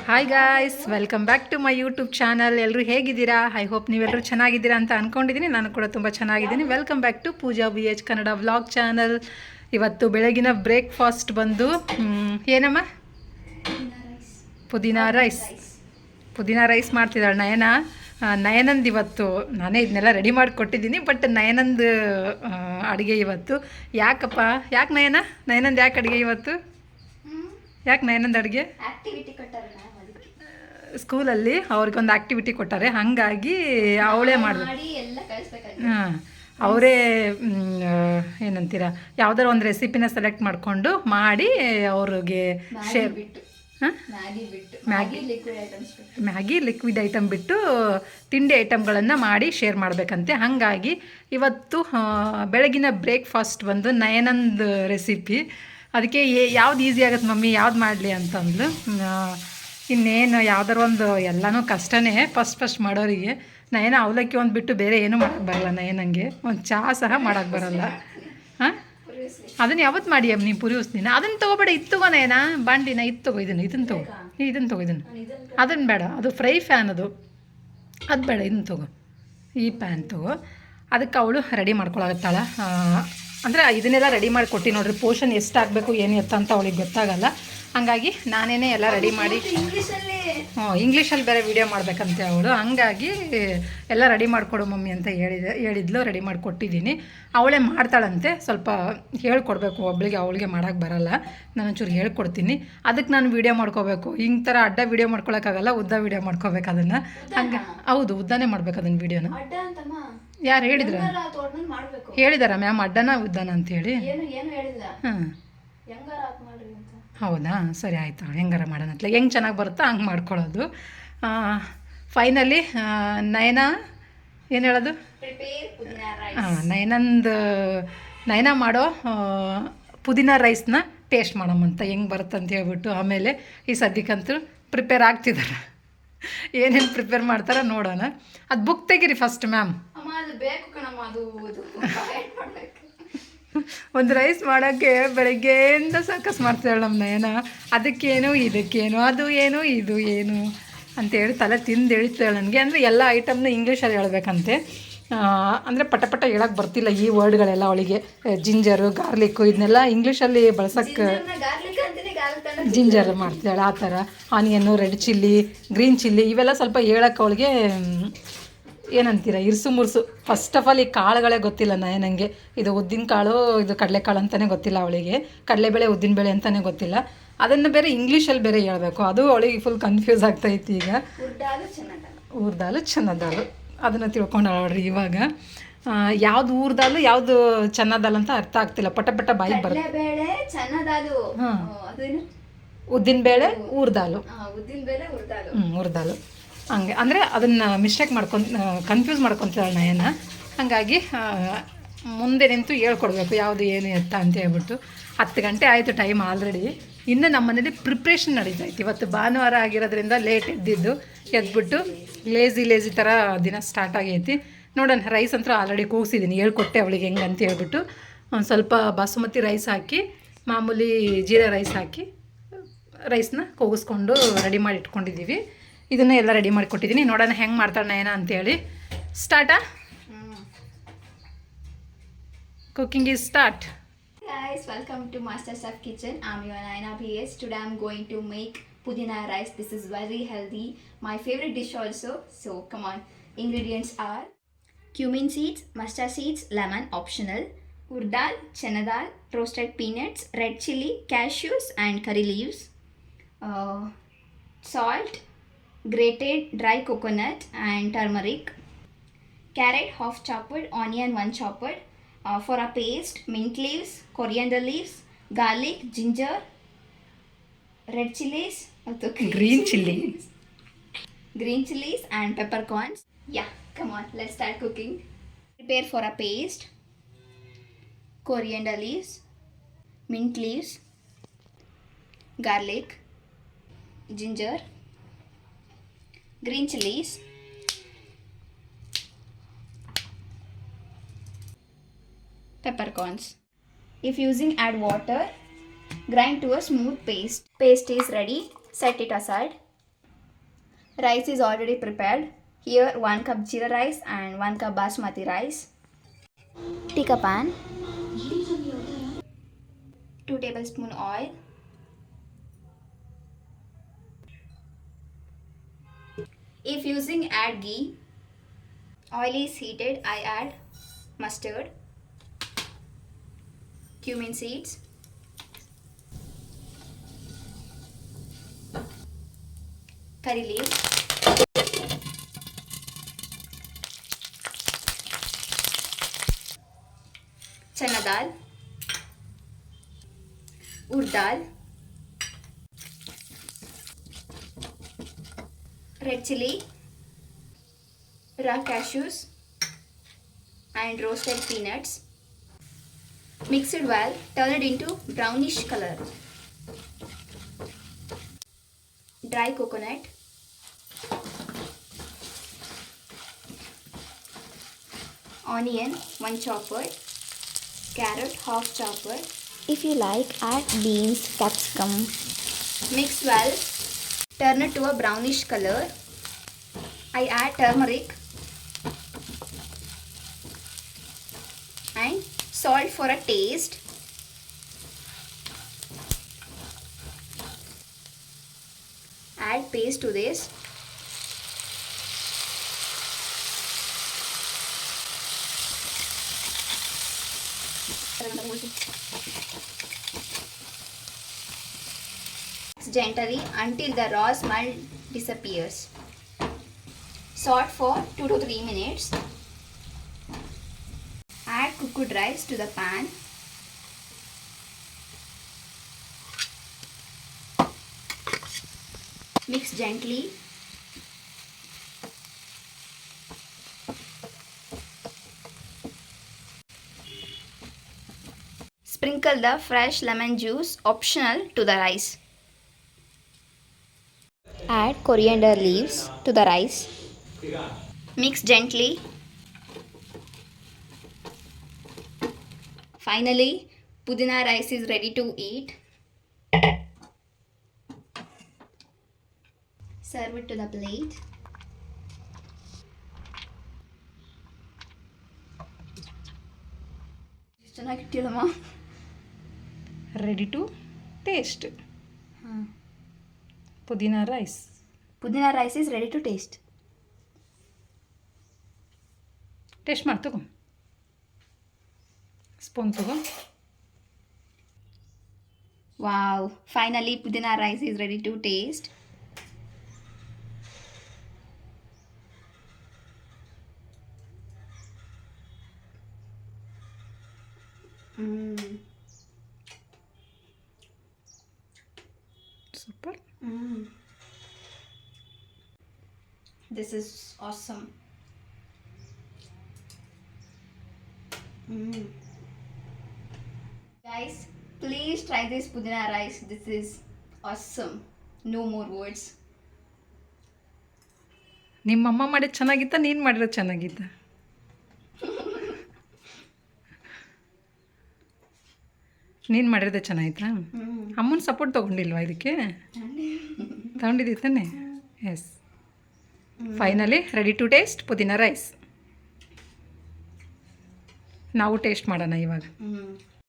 Hi guys, welcome back to my YouTube channel. ಎಲ್ಲರೂ ಹೇಗಿದ್ದೀರಾ? I hope ನೀವೆಲ್ಲರೂ ಚೆನ್ನಾಗಿದ್ದೀರಾ ಅಂತ ಅಂದ್ಕೊಂಡಿದ್ದೀನಿ. ನಾನು ಕೂಡ ತುಂಬ ಚೆನ್ನಾಗಿದ್ದೀನಿ. Welcome back to Pooja VH Kannada vlog channel. ಇವತ್ತು ಬೆಳಗಿನ ಬ್ರೇಕ್ಫಾಸ್ಟ್ ಬಂದು ಏನಮ್ಮ, ಪುದೀನ ರೈಸ್ ಮಾಡ್ತಿದ್ದಾಳೆ ನಯನಂದು. ಇವತ್ತು ನಾನೇ ಇದನ್ನೆಲ್ಲ ರೆಡಿ ಮಾಡಿ ಕೊಟ್ಟಿದ್ದೀನಿ, ಬಟ್ ನಯನಂದು ಅಡುಗೆ ಇವತ್ತು. ಯಾಕೆ ನಯನಂದು ಯಾಕೆ ಅಡುಗೆ ಇವತ್ತು? ಯಾಕೆ ನಯನಂದು ಅಡುಗೆ? ಸ್ಕೂಲಲ್ಲಿ ಅವ್ರಿಗೊಂದು ಆ್ಯಕ್ಟಿವಿಟಿ ಕೊಟ್ಟಾರೆ, ಹಾಗಾಗಿ ಅವಳೇ ಮಾಡಬೇಕು. ಹಾಂ, ಅವರೇ ಏನಂತೀರ, ಯಾವ್ದಾರು ಒಂದು ರೆಸಿಪಿನ ಸೆಲೆಕ್ಟ್ ಮಾಡಿಕೊಂಡು ಮಾಡಿ ಅವ್ರಿಗೆ ಶೇರ್. ಹಾಂ, ಮ್ಯಾಗಿ ಲಿಕ್ವಿಡ್ ಐಟಮ್ ಬಿಟ್ಟು ತಿಂಡಿ ಐಟಮ್ಗಳನ್ನು ಮಾಡಿ ಶೇರ್ ಮಾಡಬೇಕಂತೆ. ಹಾಗಾಗಿ ಇವತ್ತು ಬೆಳಗಿನ ಬ್ರೇಕ್ಫಾಸ್ಟ್ ಬಂದು ನಯನಂದು ರೆಸಿಪಿ. ಅದಕ್ಕೆ ಯಾವ್ದು ಈಸಿ ಆಗುತ್ತೆ ಮಮ್ಮಿ, ಯಾವ್ದು ಮಾಡಲಿ ಅಂತಂದ್ಲು. ಇನ್ನೇನು ಯಾವ್ದಾರು ಒಂದು, ಎಲ್ಲನೂ ಕಷ್ಟನೇ ಫಸ್ಟ್ ಮಾಡೋರಿಗೆ. ನಯನ ಅವಲಕ್ಕಿ ಒಂದು ಬಿಟ್ಟು ಬೇರೆ ಏನೂ ಮಾಡೋಕ್ಕೆ ಬರಲ್ಲ ನಯನಂಗೆ. ಒಂದು ಚಹಾ ಸಹ ಮಾಡೋಕ್ಕೆ ಬರಲ್ಲ. ಹಾಂ, ಅದನ್ನು ಯಾವತ್ತು ಮಾಡಿ ಅಮ್ಮ ನೀವು ಪುರಿಸ್ತೀನಿ. ಅದನ್ನು ತೊಗೋಬೇಡ, ಇದು ತಗೋ ನಯನ, ಬಾಂಡಿನ ಇದು ತಗೋ, ಇದನ್ನು ತಗೋ ಅದನ್ನು ಬೇಡ, ಅದು ಫ್ರೈ ಫ್ಯಾನ್ ಅದು ಬೇಡ, ಇದನ್ನು ತಗೋ, ಈ ಪ್ಯಾನ್ ತಗೋ. ಅದಕ್ಕೆ ಅವಳು ರೆಡಿ ಮಾಡ್ಕೊಳಗತ್ತಾಳ. ಅಂದರೆ ಇದನ್ನೆಲ್ಲ ರೆಡಿ ಮಾಡಿ ಕೊಟ್ಟು ನೋಡ್ರಿ, ಪೋರ್ಷನ್ ಎಷ್ಟು ಆಗಬೇಕು ಏನು ಎತ್ತ ಅಂತ ಅವಳಿಗೆ ಗೊತ್ತಾಗಲ್ಲ. ಹಾಗಾಗಿ ನಾನೇ ಎಲ್ಲ ರೆಡಿ ಮಾಡಿ, ಇಂಗ್ಲೀಷಲ್ಲಿ ಬೇರೆ ವಿಡಿಯೋ ಮಾಡಬೇಕಂತೆ ಅವಳು. ಹಂಗಾಗಿ ಎಲ್ಲ ರೆಡಿ ಮಾಡಿಕೊಡು ಮಮ್ಮಿ ಅಂತ ಹೇಳಿದ್ಲು. ರೆಡಿ ಮಾಡಿ ಕೊಟ್ಟಿದ್ದೀನಿ. ಅವಳೇ ಮಾಡ್ತಾಳಂತೆ. ಸ್ವಲ್ಪ ಹೇಳ್ಕೊಡ್ಬೇಕು ಒಬ್ಳಿಗೆ, ಅವಳಿಗೆ ಮಾಡೋಕ್ಕೆ ಬರಲ್ಲ. ನಾನು ಒಂಚೂರು ಹೇಳ್ಕೊಡ್ತೀನಿ. ಅದಕ್ಕೆ ನಾನು ವೀಡಿಯೋ ಮಾಡ್ಕೋಬೇಕು. ಹಿಂಗೆ ಥರ ಅಡ್ಡ ವೀಡಿಯೋ ಮಾಡ್ಕೊಳಕ್ಕಾಗಲ್ಲ, ಉದ್ದ ವೀಡಿಯೋ ಮಾಡ್ಕೋಬೇಕು ಅದನ್ನು. ಹಂಗೆ ಹೌದು, ಉದ್ದನೇ ಮಾಡ್ಬೇಕು ಅದನ್ನು ವೀಡಿಯೋನ. ಯಾರು ಹೇಳಿದಾರ ಮ್ಯಾಮ್ ಅಡ್ಡನ ಉದ್ದನ ಅಂತೇಳಿ? ಹಾಂ, ಹೌದಾ, ಸರಿ ಆಯಿತು, ಹೆಂಗಾರ ಮಾಡೋಣ ಅಂತಲೇ, ಹೆಂಗೆ ಚೆನ್ನಾಗಿ ಬರುತ್ತೋ ಹಂಗೆ ಮಾಡ್ಕೊಳ್ಳೋದು. ಫೈನಲಿ ನಯನ ಏನು ಹೇಳೋದು? ನಯನ ಮಾಡೋ ಪುದೀನ ರೈಸ್ನ ಟೇಸ್ಟ್ ಮಾಡಮ್ಮಂತ, ಹೆಂಗೆ ಬರುತ್ತೆ ಅಂತ ಹೇಳ್ಬಿಟ್ಟು. ಆಮೇಲೆ ಈ ಸದ್ಯಕ್ಕಂತೂ ಪ್ರಿಪೇರ್ ಆಗ್ತಿದ್ದಾರೆ. ಏನೇನು ಪ್ರಿಪೇರ್ ಮಾಡ್ತಾರೋ ನೋಡೋಣ. ಅದು ಬುಕ್ ತೆಗೀರಿ ಫಸ್ಟ್ ಮ್ಯಾಮ್. ಒಂದು ರೈಸ್ ಮಾಡೋಕ್ಕೆ ಬೆಳಗ್ಗೆಯಿಂದ ಸರ್ಕಸ್ ಮಾಡ್ತಾಳೆ ನಮ್ಮ ನಯನ. ಅದಕ್ಕೇನು ಇದಕ್ಕೇನು, ಅದು ಏನು ಇದು ಏನು ಅಂತೇಳಿ ತಲೆ ತಿಂದು ಎಳಿತಾಳೆ ನನಗೆ. ಅಂದರೆ ಎಲ್ಲ ಐಟಮ್ನ ಇಂಗ್ಲೀಷಲ್ಲಿ ಹೇಳ್ಬೇಕಂತೆ. ಅಂದರೆ ಪಟ ಹೇಳೋಕ್ಕೆ ಬರ್ತಿಲ್ಲ ಈ ವರ್ಡ್ಗಳೆಲ್ಲ ಅವಳಿಗೆ. ಜಿಂಜರು, ಗಾರ್ಲಿಕ್ಕು ಇದನ್ನೆಲ್ಲ ಇಂಗ್ಲೀಷಲ್ಲಿ ಬಳಸೋಕ್ಕೆ ಜಿಂಜರ್ ಮಾಡ್ತಾಳೆ. ಆ ಥರ onion, red chilli, green chilli ಇವೆಲ್ಲ ಸ್ವಲ್ಪ ಹೇಳೋಕ್ಕೆ ಅವಳಿಗೆ ಏನಂತೀರ, ಇರ್ಸು ಮುರ್ಸು. ಫಸ್ಟ್ ಆಫ್ ಆಲ್ ಈ ಕಾಳುಗಳೇ ಗೊತ್ತಿಲ್ಲ ನನಗೆ. ಇದು ಉದ್ದಿನ ಕಾಳು, ಇದು ಕಡಲೆಕಾಳು ಅಂತಲೇ ಗೊತ್ತಿಲ್ಲ ಅವಳಿಗೆ. ಕಡಲೆಬೇಳೆ, ಉದ್ದಿನಬೇಳೆ ಅಂತಲೇ ಗೊತ್ತಿಲ್ಲ. ಅದನ್ನು ಬೇರೆ ಇಂಗ್ಲೀಷಲ್ಲಿ ಬೇರೆ ಹೇಳ್ಬೇಕು. ಅದು ಅವಳಿಗೆ ಫುಲ್ ಕನ್ಫ್ಯೂಸ್ ಆಗ್ತೈತಿ ಈಗ. ಊರ್ದಾಲು ಚೆನ್ನದಾಲು ಅದನ್ನು ತಿಳ್ಕೊಂಡು ನೋಡ್ರಿ ಇವಾಗ. ಯಾವ್ದು ಊರ್ದಾಲು ಯಾವುದು ಚೆನ್ನದಾಲು ಅಂತ ಅರ್ಥ ಆಗ್ತಿಲ್ಲ. ಪಟ ಬಾಯಿಗೆ ಬರುತ್ತೆ. ಹಾಂ, ಉದ್ದಿನಬೇಳೆ ಊರ್ದಾಲು, ಊರ್ದಾಲು ಹಂಗೆ. ಅಂದರೆ ಅದನ್ನು ಮಿಸ್ಟೇಕ್ ಕನ್ಫ್ಯೂಸ್ ಮಾಡ್ಕೊತಾಳೆ ನಯನ. ಹಾಗಾಗಿ ಮುಂದೆ ನಿಂತು ಹೇಳ್ಕೊಡ್ಬೇಕು ಯಾವುದು ಏನು ಎತ್ತ ಅಂತ ಹೇಳ್ಬಿಟ್ಟು. 10 ಗಂಟೆ ಆಯಿತು ಟೈಮ್ ಆಲ್ರೆಡಿ. ಇನ್ನು ನಮ್ಮ ಮನೇಲಿ ಪ್ರಿಪ್ರೇಷನ್ ನಡೀತಾಯಿತ್ತು. ಇವತ್ತು ಭಾನುವಾರ ಆಗಿರೋದ್ರಿಂದ ಲೇಟ್ ಎದ್ಬಿಟ್ಟು ಲೇಜಿ ಥರ ದಿನ ಸ್ಟಾರ್ಟ್ ಆಗೈತಿ. ನೋಡೋಣ, ರೈಸ್ ಅಂತೂ ಆಲ್ರೆಡಿ ಕೂಗಿಸಿದ್ದೀನಿ, ಹೇಳ್ಕೊಟ್ಟೆ ಅವಳಿಗೆ ಹೆಂಗೆ ಅಂತ ಹೇಳ್ಬಿಟ್ಟು. ಒಂದು ಸ್ವಲ್ಪ ಬಾಸುಮತಿ ರೈಸ್ ಹಾಕಿ, ಮಾಮೂಲಿ ಜೀರಾ ರೈಸ್ ಹಾಕಿ ರೈಸ್ನ ಕೂಗಿಸ್ಕೊಂಡು ರೆಡಿ ಮಾಡಿ ಇಟ್ಕೊಂಡಿದ್ದೀವಿ. ಇದನ್ನು ಎಲ್ಲ ರೆಡಿ ಮಾಡಿ ಕೊಟ್ಟಿದ್ದೀನಿ. ನೋಡೋಣ ಹೆಂಗೆ ಮಾಡ್ತಾಳೆ ನಯನ ಅಂತೇಳಿ. ಸ್ಟಾರ್ಟಾ? Cooking is start. Guys, welcome to Master Chef Kitchen. I'm your Naina VH. Today I'm going to make pudina rice. This is very healthy, my favorite dish also. So come on. Ingredients are cumin seeds, mustard seeds, lemon optional, urd dal, chana dal, roasted peanuts, red chili, cashews and curry leaves, salt, grated dry coconut and turmeric, carrot half chopped, onion 1 chopped, for a paste, mint leaves, coriander leaves, garlic, ginger, red chilies, green chilies and peppercorns. Yeah, come on, let's start cooking. Prepare for a paste: coriander leaves, mint leaves, garlic, ginger, green chilies, peppercorns. If using, add water. Grind to a smooth paste. Paste is ready. Set it aside. Rice is already prepared. Here 1 cup jeera rice and 1 cup basmati rice. Take a pan. 2 tablespoon oil. If using add ghee. Oil is heated, I add mustard, cumin seeds, curry leaves, chana dal, urd dal, red chili, raw cashews and roasted peanuts. Mix it well, turn it into brownish color. Dry coconut, onion 1 chopper, carrot half chopper. If you like, add beans, capsicum. Mix well, turn it to a brownish color. I add turmeric and salt for a taste. Add paste to this. Gently until the raw smell disappears. Saute for 2 to 3 minutes. Add cooked rice to the pan. Mix gently. Sprinkle the fresh lemon juice, optional, to the rice. Add coriander leaves to the rice. Mix gently. Finally, pudina rice is ready to eat. Serve it to the plate. ಚೆನ್ನಾಗಿಟ್ಟಿಲ್ಲಮ್ಮ. Ready to taste. ಪುದೀನ rice. Pudina rice is ready to taste. Taste ಮಾಡಿ ತಗೋ. Spoon ತಗೋ. Wow, finally pudina rice is ready to taste. Super. This is awesome. Guys, please try this pudina rice. This is awesome. No more words. ನಿಮ್ಮಮ್ಮ ಮಾಡಿದ್ದು ಚೆನ್ನಾಗಿತ್ತ, ನೀನು ಮಾಡಿರೋದು ಚೆನ್ನಾಗಿತ್ತ? ನೀನು ಮಾಡಿರೋದೇ ಚೆನ್ನಾಗಿತ್ತಾ? ಅಮ್ಮನ support ತೊಗೊಂಡಿಲ್ವಾ ಇದಕ್ಕೆ? ತಗೊಂಡಿದ್ದೀವಿ ತಾನೆ? Yes. Finally ready to taste ಪುದೀನ ರೈಸ್. ನಾವು ಟೇಸ್ಟ್ ಮಾಡೋಣ ಇವಾಗ.